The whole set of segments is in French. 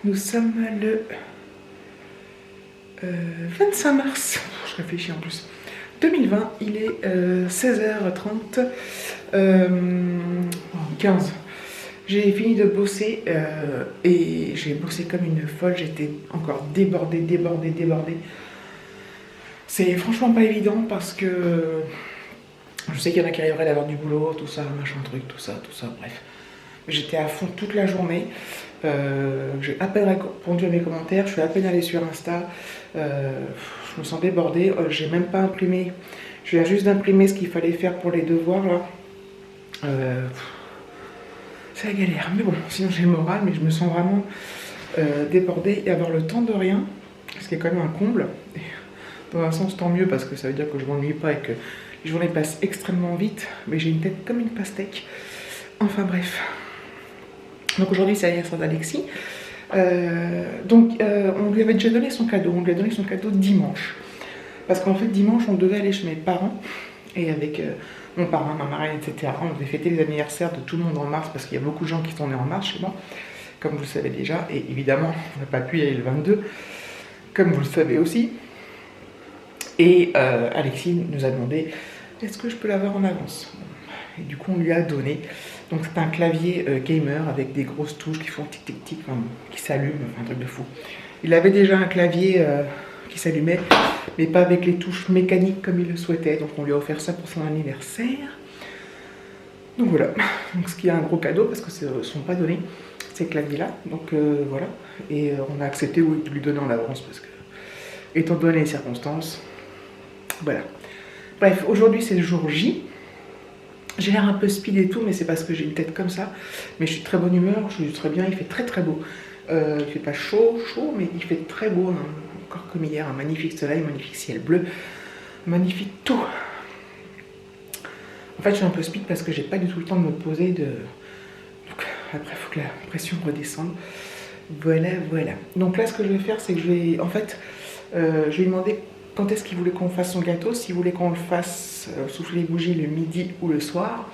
Nous sommes le 25 mars, je réfléchis en plus, 2020, il est 16h30, 15. J'ai fini de bosser et j'ai bossé comme une folle, j'étais encore débordée. C'est franchement pas évident parce que je sais qu'il y en a qui arriveraient d'avoir du boulot, tout ça, machin truc, tout ça, bref. J'étais à fond toute la journée, j'ai à peine répondu à mes commentaires, je suis à peine allée sur Insta, je me sens débordée, j'ai même pas imprimé, je viens juste d'imprimer ce qu'il fallait faire pour les devoirs là. C'est la galère, mais bon, sinon j'ai le moral, mais je me sens vraiment débordée et avoir le temps de rien, ce qui est quand même un comble. Et dans un sens, tant mieux parce que ça veut dire que je m'ennuie pas et que les journées passent extrêmement vite, mais j'ai une tête comme une pastèque. Enfin bref. Donc aujourd'hui c'est l'anniversaire d'Alexis. On lui avait déjà donné son cadeau, on lui a donné son cadeau dimanche. Parce qu'en fait dimanche on devait aller chez mes parents et avec mon parrain, ma marraine, etc. On devait fêter les anniversaires de tout le monde en mars parce qu'il y a beaucoup de gens qui sont nés en mars chez moi, comme vous le savez déjà. Et évidemment on n'a pas pu y aller le 22, comme vous le savez aussi. Et Alexis nous a demandé est-ce que je peux l'avoir en avance. Et du coup on lui a donné. Donc c'est un clavier gamer avec des grosses touches qui font tic tic tic, enfin, qui s'allument, enfin, un truc de fou. Il avait déjà un clavier qui s'allumait, mais pas avec les touches mécaniques comme il le souhaitait. Donc on lui a offert ça pour son anniversaire. Donc voilà, donc ce qui est un gros cadeau parce que ne sont pas donnés ces claviers-là. Donc voilà, et on a accepté de lui donner en avance parce que, étant donné les circonstances, voilà. Bref, aujourd'hui c'est le jour J. J'ai l'air un peu speed et tout, mais c'est parce que j'ai une tête comme ça. Mais je suis de très bonne humeur, je suis très bien, il fait très beau. Il fait pas chaud, mais il fait très beau, hein. Encore comme hier, un magnifique soleil, magnifique ciel bleu, magnifique tout. En fait, je suis un peu speed parce que j'ai pas du tout le temps de me poser. Donc après, il faut que la pression redescende. Voilà. Donc là, ce que je vais faire, c'est que je vais lui demander quand est-ce qu'il voulait qu'on fasse son gâteau, s'il voulait qu'on le fasse souffler les bougies le midi ou le soir.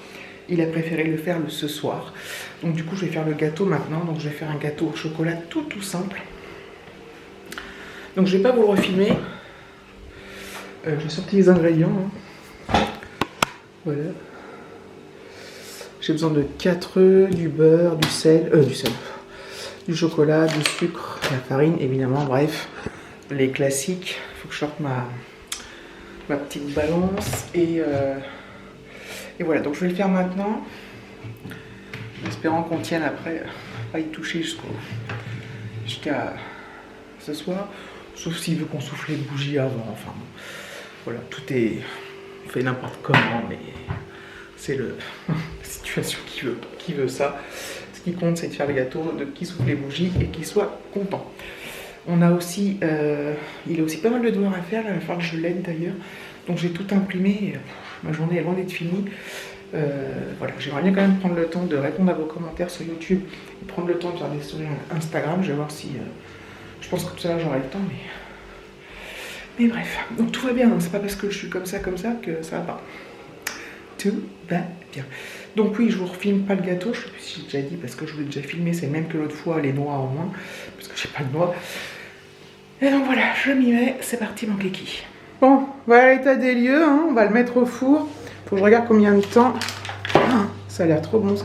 Il a préféré le faire ce soir. Donc du coup, je vais faire le gâteau maintenant. Donc je vais faire un gâteau au chocolat tout simple. Donc je vais pas vous le refilmer. J'ai sorti les ingrédients. Hein. Voilà. J'ai besoin de 4 œufs, du beurre, du chocolat, du sucre, de la farine, évidemment, bref. Les classiques. Il faut que je sorte ma petite balance et voilà, donc je vais le faire maintenant en espérant qu'on tienne après, pas y toucher jusqu'à ce soir, sauf s'il veut qu'on souffle les bougies avant, enfin voilà, tout est fait n'importe comment, mais c'est la situation qui veut ça. Ce qui compte, c'est de faire le gâteau, de qui souffle les bougies et qu'il soit content. On a aussi, il a aussi pas mal de devoirs à faire, là, il va falloir que je l'aide d'ailleurs. Donc j'ai tout imprimé, ma journée est loin d'être finie. Voilà, j'aimerais bien quand même prendre le temps de répondre à vos commentaires sur YouTube et prendre le temps de faire des stories Instagram. Je vais voir si, je pense que tout à l'heure j'aurai le temps, mais bref. Donc tout va bien, hein. C'est pas parce que je suis comme ça que ça va pas. Tout va bien. Donc oui, je vous refilme pas le gâteau, je sais plus si j'ai déjà dit parce que je vous l'ai déjà filmé, c'est le même que l'autre fois, les noix en moins, parce que j'ai pas de noix. Et donc voilà, je m'y mets, c'est parti mon kiki. Bon, voilà l'état des lieux, hein. On va le mettre au four. Faut que je regarde combien de temps. Ah, ça a l'air trop bon ça.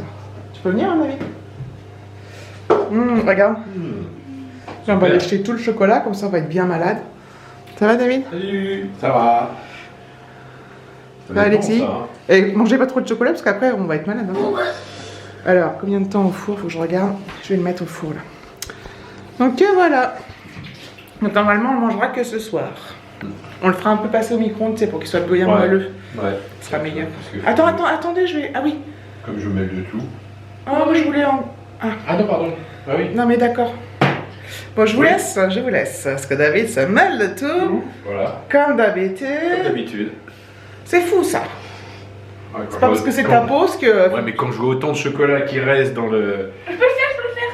Tu peux venir, hein, David? Regarde. On va aller acheter tout le chocolat, comme ça on va être bien malade. Ça va, David? Salut, ça va. Ça va, Alexis? Bon, ça, hein. Et mangez pas trop de chocolat parce qu'après on va être malade. Hein. Ouais. Alors, combien de temps au four? Faut que je regarde. Je vais le mettre au four là. Donc voilà. Donc normalement on le mangera que ce soir. On le fera un peu passer au micro-ondes, c'est pour qu'il soit bouillant moelleux. Ouais. Ce sera meilleur. Attendez, je vais. Ah oui. Comme je mêle de tout. Oh, moi je voulais en. Ah non, pardon. Ah oui. Non mais d'accord. Bon, je vous laisse. Parce que David se mêle de tout. Voilà. Comme d'habitude. C'est fou ça. Ouais, c'est pas parce que c'est ta pause que. Ouais, mais quand je vois autant de chocolat qui reste dans le. Je peux le faire.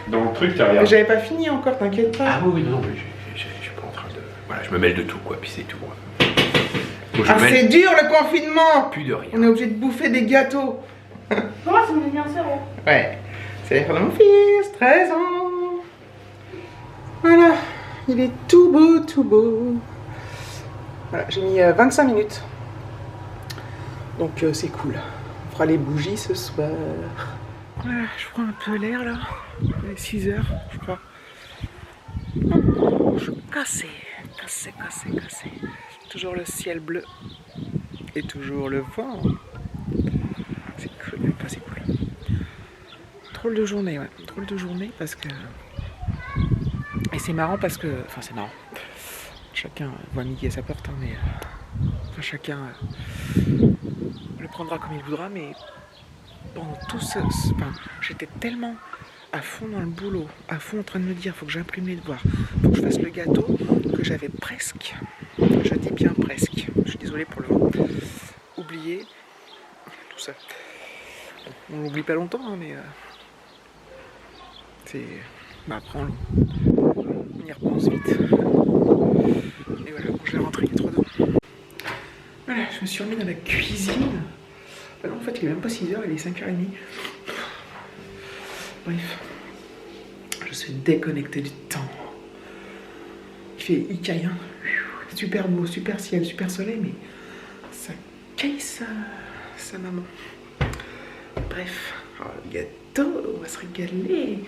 Dans le truc, t'as rien. J'avais pas fini encore, t'inquiète pas. Ah oui, non, mais je suis pas en train de. Voilà, je me mêle de tout, quoi, puis c'est tout. C'est dur le confinement. Plus de rien. On est obligé de bouffer des gâteaux. Moi, c'est mon anniversaire. Ouais. C'est l'anniversaire de mon fils, 13 ans. Voilà, il est tout beau, tout beau. Voilà, j'ai mis 25 minutes. Donc c'est cool. On fera les bougies ce soir. Voilà, je prends un peu l'air là. Il est 6 h, je crois. Je suis cassé. Toujours le ciel bleu. Et toujours le vent. C'est cool, enfin, c'est cool. Drôle de journée, ouais. Drôle de journée parce que... Et c'est marrant parce que... Enfin, c'est marrant. Chacun voit midi à sa porte, hein, mais... Enfin, chacun le prendra comme il voudra, mais... Pendant tout ce... Enfin, j'étais tellement à fond dans le boulot, à fond en train de me dire, faut que j'imprime les devoirs, faut que je fasse le gâteau, que j'avais presque, je dis bien presque, je suis désolée pour le vent, oublié tout ça. On l'oublie pas longtemps, hein, mais c'est... Bah après on y repense vite. Et voilà, bon, je vais rentrer les 3 dents. Voilà, je me suis remis dans la cuisine. Bah non, en fait il est même pas 6 h, il est 5 h 30. Bref, je suis déconnecté du temps. Il fait icaïen, super beau, super ciel, super soleil, mais ça caille sa maman. Bref, oh, le gâteau, on va se régaler.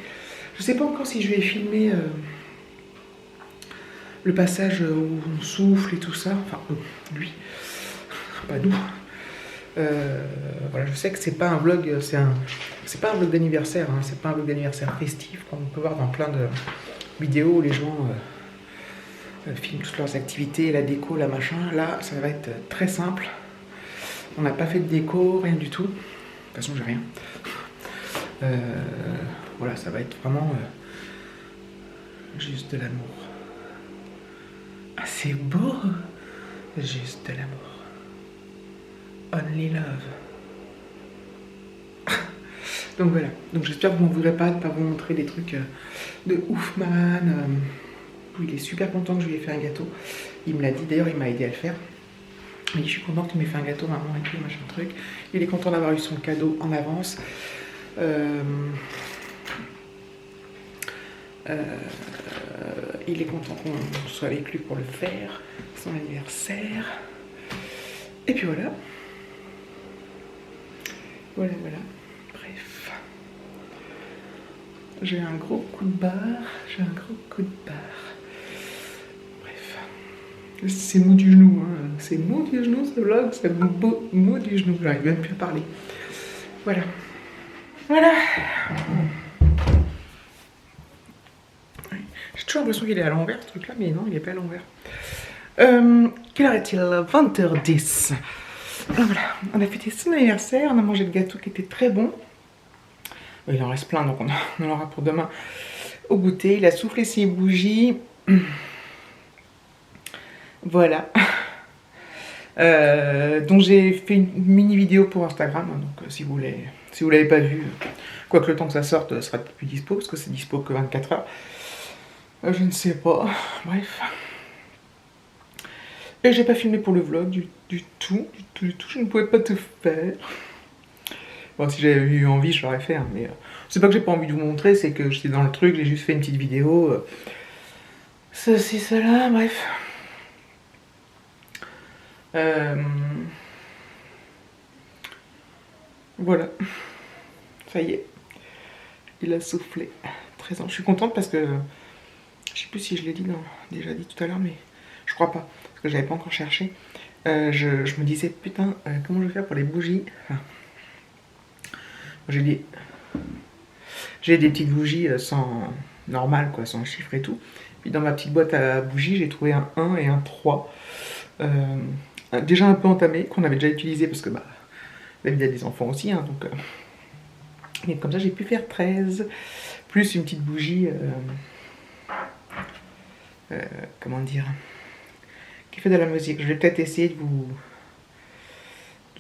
Je sais pas encore si je vais filmer le passage où on souffle et tout ça. Enfin, lui, pas nous. Voilà, je sais que c'est pas un vlog, c'est pas un vlog d'anniversaire, hein, c'est pas un vlog d'anniversaire festif, comme on peut voir dans plein de vidéos où les gens filment toutes leurs activités, la déco, la machin. Là, ça va être très simple. On n'a pas fait de déco, rien du tout. De toute façon, j'ai rien. Voilà, ça va être vraiment juste de l'amour. Ah, c'est beau! Juste de l'amour. Only love. Donc voilà. Donc j'espère que vous m'en voudrez pas de ne pas vous montrer des trucs de oufman. Il est super content que je lui ai fait un gâteau. Il me l'a dit, d'ailleurs il m'a aidé à le faire. Il dit, je suis content que tu m'aies fait un gâteau, maman, et tout, machin truc. Il est content d'avoir eu son cadeau en avance. Il est content qu'on soit avec lui pour le faire. Son anniversaire. Et puis voilà. Voilà. Bref. J'ai un gros coup de barre. C'est mou du genou, hein. C'est mou du genou ce vlog, c'est mou du genou, j'arrive même plus à parler. Voilà. J'ai toujours l'impression qu'il est à l'envers ce truc là, mais non, il est pas à l'envers. Quelle heure est-il? 20 h 10. Alors voilà, on a fêté son anniversaire, on a mangé le gâteau qui était très bon. Il en reste plein, donc on en aura pour demain au goûter. Il a soufflé ses bougies. Voilà. Donc j'ai fait une mini vidéo pour Instagram, donc si vous l'avez pas vu, quoique le temps que ça sorte, ça sera plus dispo, parce que c'est dispo que 24 h. Je ne sais pas, bref. Et j'ai pas filmé pour le vlog du tout, je ne pouvais pas tout faire. Bon, si j'avais eu envie, je l'aurais fait, hein, mais c'est pas que j'ai pas envie de vous montrer, c'est que j'étais dans le truc, j'ai juste fait une petite vidéo. Ceci, cela, bref. Voilà, ça y est, il a soufflé. 13 ans. Je suis contente parce que je sais plus si je l'ai déjà dit tout à l'heure, mais je crois pas, parce que j'avais pas encore cherché. Je me disais, putain, comment je vais faire pour les bougies? Enfin, j'ai des petites bougies sans normal, quoi, sans chiffre et tout. Puis dans ma petite boîte à bougies, j'ai trouvé un 1 et un 3. Déjà un peu entamé, qu'on avait déjà utilisé parce que bah, la vie a des enfants aussi, hein, donc et comme ça j'ai pu faire 13, plus une petite bougie, comment dire, qui fait de la musique. Je vais peut-être essayer de vous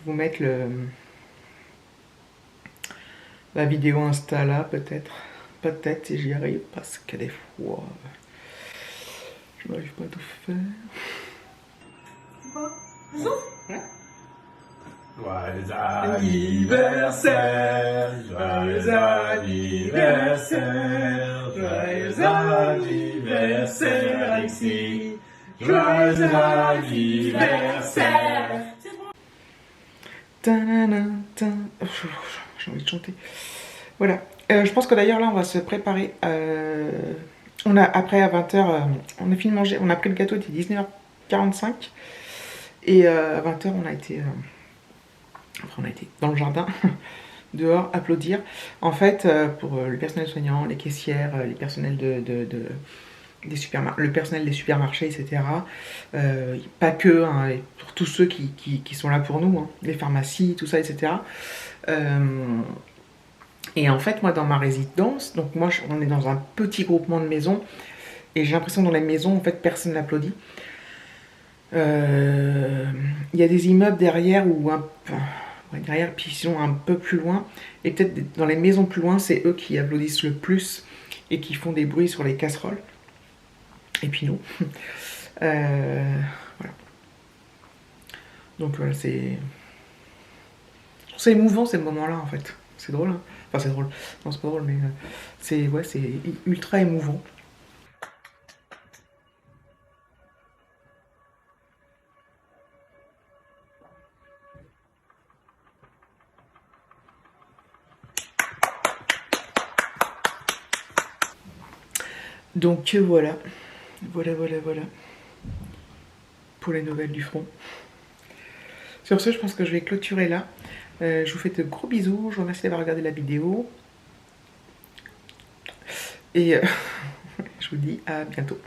mettre la vidéo Insta là, peut-être si j'y arrive, parce que des fois je n'arrive pas à tout faire. Ouais. Joyeux anniversaire, joyeux anniversaire, joyeux anniversaire, Alexis, joyeux anniversaire. J'ai envie de chanter. Voilà. Je pense que d'ailleurs là on va se préparer. On a après à 20h, on a fini de manger, on a pris le gâteau, il était 19h45 et à 20h on a été dans le jardin dehors applaudir. En fait, pour le personnel soignant, les caissières, les personnels le personnel des supermarchés, etc. Pas que, hein, et pour tous ceux qui sont là pour nous, hein, les pharmacies, tout ça, etc. Et en fait, moi, dans ma résidence, donc moi, on est dans un petit groupement de maisons, et j'ai l'impression que dans les maisons, en fait, personne n'applaudit. Il y a des immeubles derrière, derrière, puis sinon un peu plus loin, et peut-être dans les maisons plus loin, c'est eux qui applaudissent le plus, et qui font des bruits sur les casseroles. Et puis nous. Voilà. Donc voilà, c'est émouvant ces moments-là, en fait. C'est drôle, hein. Enfin, c'est drôle. Non, c'est pas drôle, mais c'est ultra émouvant. Donc voilà. Voilà. Pour les nouvelles du front. Sur ce, je pense que je vais clôturer là. Je vous fais de gros bisous. Je vous remercie d'avoir regardé la vidéo. Et je vous dis à bientôt.